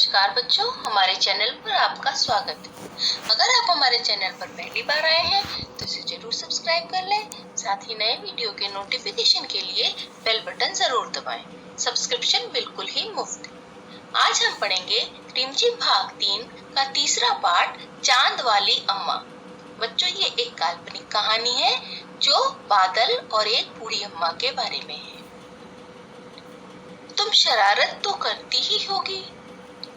नमस्कार बच्चों, हमारे चैनल पर आपका स्वागत है। अगर आप हमारे चैनल पर पहली बार आए हैं तो इसे जरूर सब्सक्राइब कर लें। साथ ही नए वीडियो के नोटिफिकेशन के लिए बेल बटन जरूर दबाएं। सब्सक्रिप्शन बिल्कुल ही मुफ्त है। आज हम पढ़ेंगे रिमझिम भाग 3 का तीसरा पार्ट, चांद वाली अम्मा। बच्चों, ये एक काल्पनिक कहानी है जो बादल और एक बूढ़ी अम्मा के बारे में है। तुम शरारत तो करती ही होगी।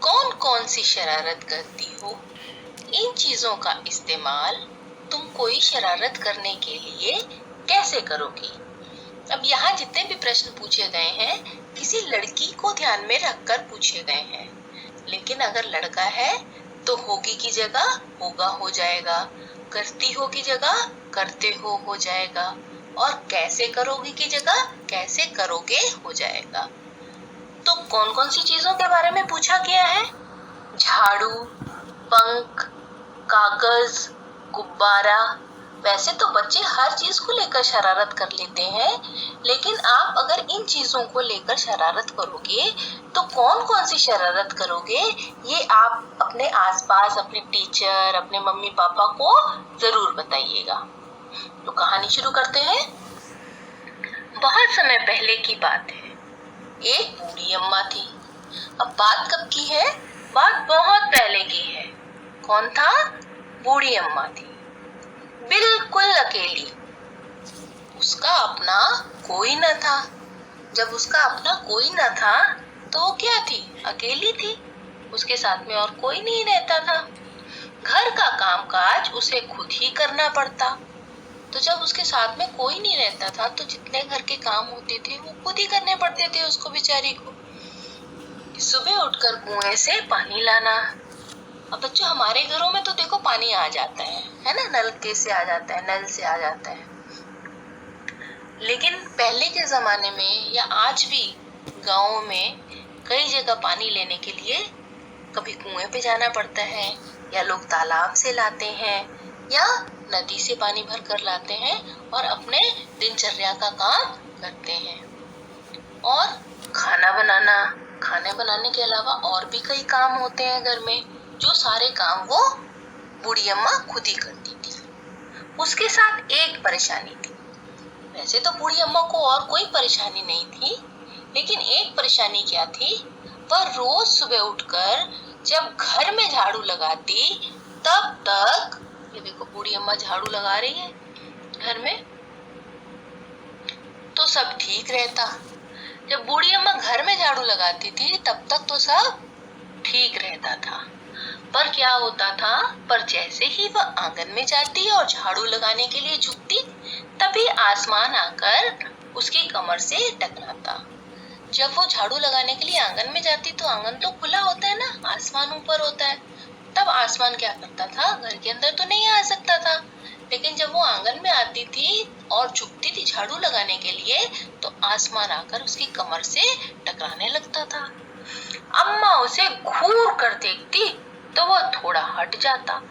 कौन कौन सी शरारत करती हो? इन चीजों का इस्तेमाल तुम कोई शरारत करने के लिए कैसे करोगी? अब यहाँ जितने भी प्रश्न पूछे गए हैं किसी लड़की को ध्यान में रखकर पूछे गए हैं, लेकिन अगर लड़का है तो होगी की जगह होगा हो जाएगा, करती हो की जगह करते हो जाएगा, और कैसे करोगी की जगह कैसे करोगे हो जाएगा। तो कौन कौन सी चीजों के बारे में पूछा गया है? झाड़ू, पंख, कागज, गुब्बारा। वैसे तो बच्चे हर चीज को लेकर शरारत कर लेते हैं, लेकिन आप अगर इन चीजों को लेकर शरारत करोगे तो कौन कौन सी शरारत करोगे, ये आप अपने आसपास अपने टीचर, अपने मम्मी पापा को जरूर बताइएगा। तो कहानी शुरू करते हैं। बहुत समय पहले की बात है। एक बूढ़ी अम्मा थी। अब बात कब की है? बात बहुत पहले की है। कौन था? बूढ़ी अम्मा थी, बिल्कुल अकेली। उसका अपना कोई न था। जब उसका अपना कोई न था तो वो क्या थी? अकेली थी। उसके साथ में और कोई नहीं रहता था। घर का कामकाज उसे खुद ही करना पड़ता। तो जब उसके साथ में कोई नहीं रहता था तो जितने घर के काम होते थे वो खुद ही करने पड़ते थे उसको बेचारी को। सुबह उठकर कुएं से पानी लाना। अब बच्चों, हमारे घरों में तो देखो पानी आ जाता है ना, नलके से आ जाता है, नल से आ जाता है। लेकिन पहले के जमाने में या आज भी गाँव में कई जगह पानी लेने के लिए कभी कुएं पे जाना पड़ता है, या लोग तालाब से लाते हैं, या नदी से पानी भर कर लाते हैं और अपने दिनचर्या का काम करते हैं। और खाना बनाना, खाने बनाने के अलावा और भी कई काम होते हैं घर में, जो सारे काम वो बूढ़ी अम्मा खुद ही करती थी। उसके साथ एक परेशानी थी। वैसे तो बूढ़ी अम्मा को और कोई परेशानी नहीं थी, लेकिन एक परेशानी क्या थी? वह रोज सुबह उठकर जब घर में झाड़ू लगाती तब तक, ये देखो बूढ़ी अम्मा झाड़ू लगा रही है घर में, तो सब ठीक रहता। जब बूढ़ी अम्मा घर में झाड़ू लगाती थी तब तक तो सब ठीक रहता था। पर क्या होता था? पर जैसे ही वह आंगन में जाती और झाड़ू लगाने के लिए झुकती, तभी आसमान आकर उसकी कमर से टकराता। जब वो झाड़ू लगाने के लिए आंगन में जाती तो आंगन तो खुला होता है ना, आसमान ऊपर होता है। तब आसमान क्या करता था? घर के अंदर तो नहीं आ सकता था, लेकिन जब वो आंगन में आती थी और झुकती थी झाड़ू लगाने के लिए तो आसमान आकर उसकी कमर से टकराने लगता था। अम्मा उसे घूर कर देखती तो वो थोड़ा हट जाता।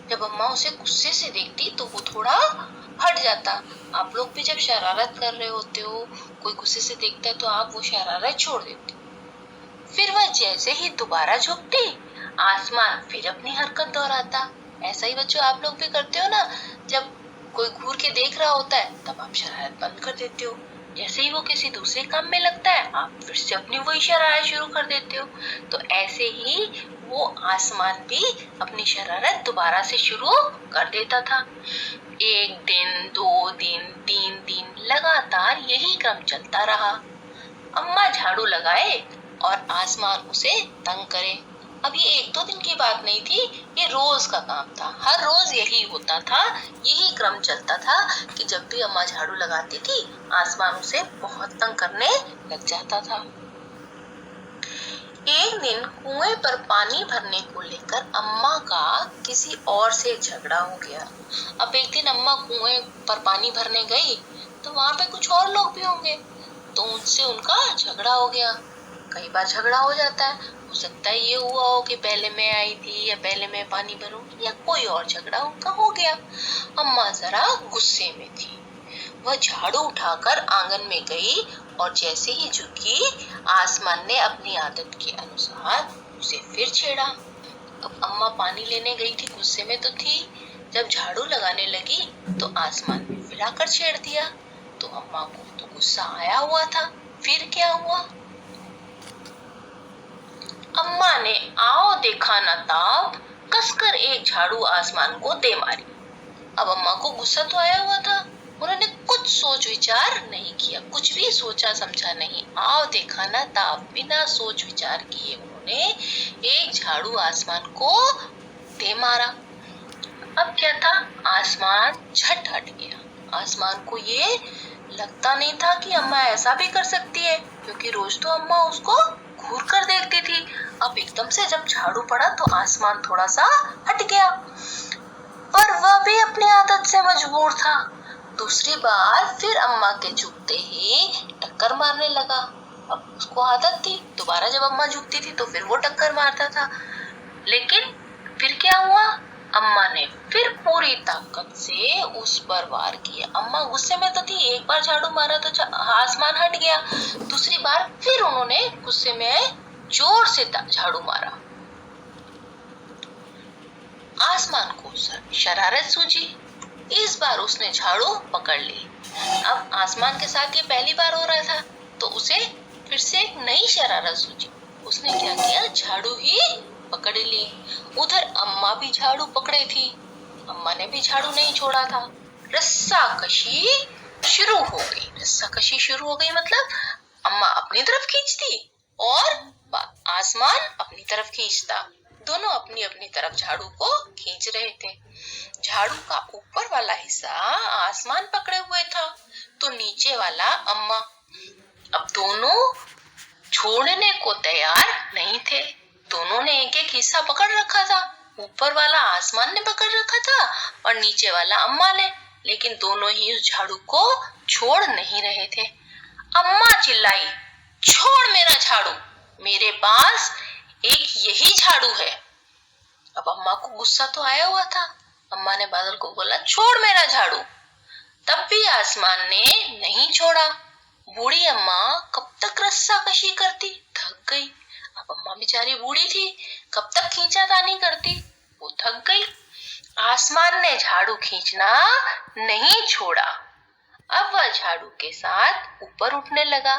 जब अम्मा उसे गुस्से से देखती तो वो थोड़ा हट जाता। आप लोग भी जब शरारत कर रहे होते हो, कोई गुस्से से देखता है तो आप वो शरारत छोड़ देते हो। फिर वह जैसे ही दोबारा झुकती, आसमान फिर अपनी हरकत दोहराता। ऐसा ही बच्चों आप लोग भी करते हो ना, जब कोई घूर के देख रहा होता है तब आप शरारत बंद कर देते हो। जैसे ही वो किसी दूसरे काम में लगता है आप फिर से अपनी वही शरारत शुरू कर देते हो। तो ऐसे ही वो आसमान भी अपनी शरारत दोबारा से शुरू कर देता था। एक दिन, 2 दिन, 3 दिन लगातार यही क्रम चलता रहा। अम्मा झाड़ू लगाए और आसमान उसे तंग करे। अब ये 1-2 दिन की बात नहीं थी, ये रोज का काम था। हर रोज यही होता था, यही क्रम चलता था कि जब भी अम्मा झाड़ू लगाती थी आसमान उसे बहुत तंग करने लग जाता था। एक दिन कुएं पर पानी भरने को लेकर अम्मा का किसी और से झगड़ा हो गया। अब एक दिन अम्मा कुएं पर पानी भरने गई तो वहां पे कुछ और लोग भी होंगे, तो उनसे उनका झगड़ा हो गया। कई बार झगड़ा हो जाता है, हो सकता है ये हुआ हो कि पहले मैं आई थी या पहले मैं पानी भरूं, या कोई और झगड़ा उनका हो गया। अम्मा जरा गुस्से में थी। वह झाड़ू उठाकर आंगन में गई और जैसे ही झुकी, आसमान ने अपनी आदत के अनुसार उसे फिर छेड़ा। अब अम्मा पानी लेने गई थी, गुस्से में तो थी। जब झाड़ू लगाने लगी तो आसमान में फिर आकर छेड़ दिया। तो अम्मा को तो गुस्सा आया हुआ था। फिर क्या हुआ? अम्मा ने आओ देखा ना ताब कसकर एक झाड़ू आसमान को दे मारी। अब अम्मा को गुस्सा तो आया हुआ था, उन्होंने कुछ सोच विचार नहीं किया, कुछ भी सोचा समझा नहीं। आओ देखा ना ताब बिना सोच विचार किए उन्होंने एक झाड़ू आसमान को दे मारा। अब क्या था, आसमान झट हट गया। आसमान को ये लगता नहीं था कि अम्मा ऐसा भी कर सकती है, क्योंकि रोज तो अम्मा उसको घूर कर देखती थी। अब एकदम से जब झाड़ू पड़ा तो आसमान थोड़ा सा हट गया, पर वह भी अपनी आदत से मजबूर था। दूसरी बार फिर अम्मा के झुकते ही टक्कर मारने लगा। अब उसको आदत थी, दोबारा जब अम्मा झुकती थी तो फिर वो टक्कर मारता था। लेकिन फिर क्या हुआ, अम्मा ने फिर पूरी ताकत से उस पर वार किया। अम्मा गुस्से में तो थी, एक बार झाड़ू मारा तो आसमान हट गया। दूसरी बार फिर उन्होंने गुस्से में जोर से झाड़ू मारा। आसमान को शरारत सूझी, इस बार उसने झाड़ू पकड़ ली। अब आसमान के साथ ये पहली बार हो रहा था, तो उसे फिर से एक नई शरारत सूझी। उसने क्या किया, झाड़ू ही पकड़ ली। उधर अम्मा भी झाड़ू पकड़े थी, अम्मा ने भी झाड़ू नहीं छोड़ा था। रस्साकशी शुरू हो गई। रस्साकशी शुरू हो गई मतलब अम्मा अपनी तरफ खींचती और आसमान अपनी तरफ खींचता। दोनों अपनी अपनी तरफ झाड़ू को खींच रहे थे। झाड़ू का ऊपर वाला हिस्सा आसमान पकड़े हुए था, तो नीचे वाला अम्मा। अब दोनों छोड़ने को तैयार नहीं थे। दोनों ने एक एक हिस्सा पकड़ रखा था। ऊपर वाला आसमान ने पकड़ रखा था और नीचे वाला अम्मा ने, लेकिन दोनों ही उस झाड़ू को छोड़ नहीं रहे थे। अम्मा चिल्लाई, छोड़ मेरा झाड़ू, मेरे पास एक यही झाड़ू है। अब अम्मा को गुस्सा तो आया हुआ था। अम्मा ने बादल को बोला, छोड़ मेरा झाड़ू। तब भी आसमान ने नहीं छोड़ा। बूढ़ी अम्मा कब तक रस्साकशी करती, थक गई। अब अम्मा बेचारी बूढ़ी थी, कब तक खींचातानी करती, वो थक गई। आसमान ने झाड़ू खींचना नहीं छोड़ा। अब वह झाड़ू के साथ ऊपर उठने लगा।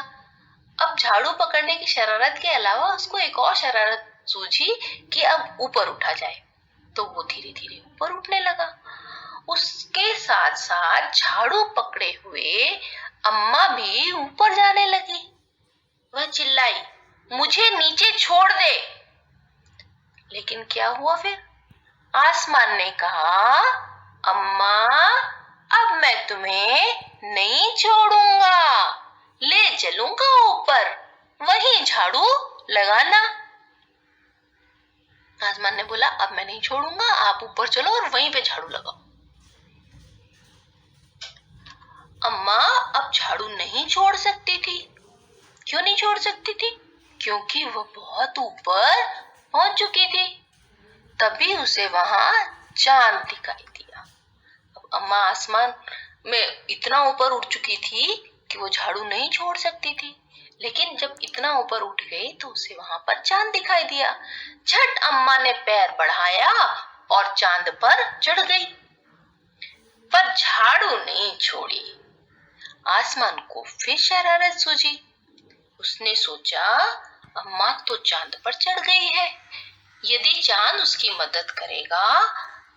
अब झाड़ू पकड़ने की शरारत के अलावा उसको एक और शरारत सूझी कि अब ऊपर उठा जाए, तो वो धीरे धीरे ऊपर उठने लगा। उसके साथ साथ झाड़ू पकड़े हुए अम्मा भी ऊपर जाने लगी। वह चिल्लाई, मुझे नीचे छोड़ दे। लेकिन क्या हुआ फिर, आसमान ने कहा, अम्मा अब मैं तुम्हें नहीं छोड़ूंगा, ले चलूंगा ऊपर, वहीं झाड़ू लगाना। आसमान ने बोला, अब मैं नहीं छोड़ूंगा, आप ऊपर चलो और वहीं पे झाड़ू लगाओ। अम्मा अब झाड़ू नहीं छोड़ सकती थी। क्यों नहीं छोड़ सकती थी? क्योंकि वो बहुत ऊपर पहुंच चुकी थी। तभी उसे वहां चांद दिखाई दिया। अब अम्मा आसमान में इतना ऊपर उठ चुकी थी कि वो झाड़ू नहीं छोड़ सकती थी, लेकिन जब इतना ऊपर उठ गई तो उसे वहां पर चांद दिखाई दिया। झट अम्मा ने पैर बढ़ाया और चांद पर चढ़ गई, पर झाड़ू नहीं छोड़ी। आसमान को फिर शरारत सूझी। उसने सोचा, अम्मा तो चांद पर चढ़ गई है, यदि चांद उसकी मदद करेगा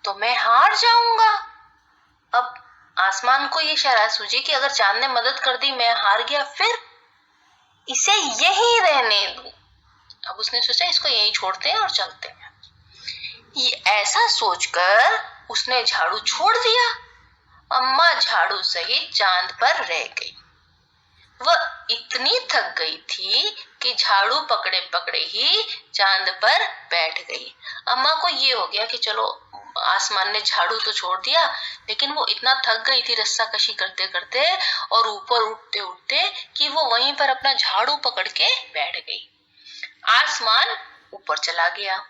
तो मैं हार जाऊंगा। अब आसमान को ये शरारत सूझी कि अगर चांद ने मदद कर दी, मैं हार गया, फिर इसे यहीं रहने दूं। अब उसने सोचा, इसको यहीं छोड़ते हैं और चलते हैं। ये ऐसा सोचकर उसने झाड़ू छोड़ दिया। अम्मा झाड़ू सहित चांद पर रह गई। वह इतनी थक गई थी कि झाड़ू पकड़े पकड़े ही चांद पर बैठ गई। अम्मा को ये हो गया कि चलो आसमान ने झाड़ू तो छोड़ दिया, लेकिन वो इतना थक गई थी रस्साकशी करते करते और ऊपर उठते उठते कि वो वहीं पर अपना झाड़ू पकड़ के बैठ गई। आसमान ऊपर चला गया।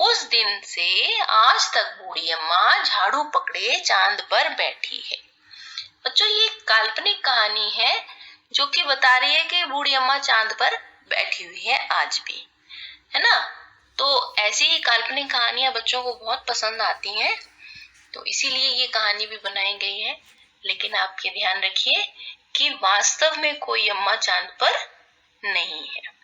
उस दिन से आज तक बूढ़ी अम्मा झाड़ू पकड़े चांद पर बैठी है। बच्चों, ये काल्पनिक कहानी है जो कि बता रही है कि बूढ़ी अम्मा चांद पर बैठी हुई है आज भी, है ना। तो ऐसी ही काल्पनिक कहानियां बच्चों को बहुत पसंद आती हैं, तो इसीलिए ये कहानी भी बनाई गई है। लेकिन आप ये ध्यान रखिए कि वास्तव में कोई अम्मा चांद पर नहीं है।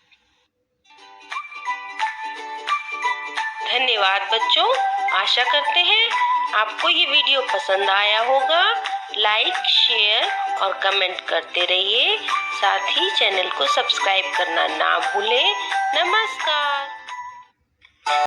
धन्यवाद बच्चों, आशा करते हैं आपको ये वीडियो पसंद आया होगा। लाइक, शेयर और कमेंट करते रहिए। साथ ही चैनल को सब्सक्राइब करना ना भूलें। नमस्कार।